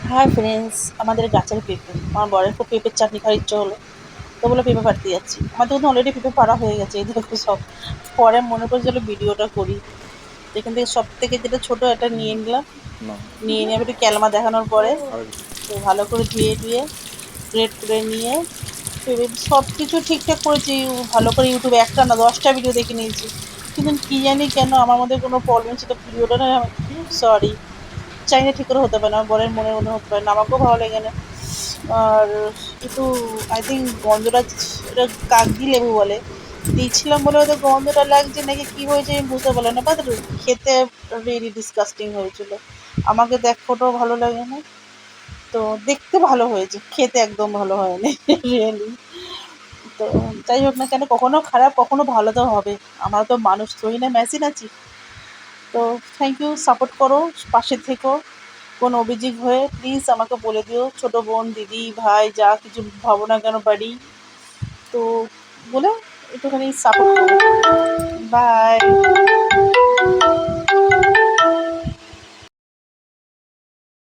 Hi friends, আমাদের গাছের পেঁপে। আমার বরের খুব পেঁপের চাটনি খাওয়ার ইচ্ছে হলো, তো বলে পেঁপে পাড়তে যাচ্ছি। আমাদের কিন্তু অলরেডি পেঁপে পাড়া হয়ে গেছে, এই দেখো সব। পরে মনে পড়ে চলো ভিডিওটা করি। এখান থেকে সব থেকে যেটা ছোট এটা নিয়ে নিলাম, নিয়ে নিয়ে একটু ক্যালমা দেখানোর পরে তো ভালো করে ধুয়ে ধুয়ে গ্রেড করে নিয়ে পেঁপে সব কিছু ঠিকঠাক করেছি। ভালো করে ইউটিউবে একটা না 10টা ভিডিও দেখে নিয়েছি, কিন্তু কি জানি কেন আমার মধ্যে কোনো প্রবলেম ছিল, ভিডিওটা না সরি চাইনা ঠিক করে হতে পারে না, আমার বরের মনের মধ্যে হতে পারে না, আমাকেও ভালো লাগে না। আর একটু আই থিঙ্ক গন্ধটা, এটা কাগজি লেবু বলে, দিয়েছিলাম বলে হয়তো গন্ধটা লাগছে নাকি কি হয়েছে আমি বুঝতে পারলাম না, বাট খেতে রিয়েলি ডিসকাস্টিং হয়েছিল। আমাকে দেখ ফোটাও ভালো লাগে না, তো দেখতে ভালো হয়েছে, খেতে একদম ভালো হয়নি রিয়েলি। তো যাই হোক না কেন, কখনো খারাপ কখনো ভালো তো হবে, আমরা তো মানুষ থই না, মেশিন আছি। তো থ্যাংক ইউ, সাপোর্ট করো, পাশে থেকো। কোনো অভিযোগ হয়ে প্লিজ আমাকে বলে দিও, ছোট বোন, দিদি, ভাই, যা কিছু ভাবো না কেন পারি, তো বলে একটুখানি সাপোর্ট করো। বাই।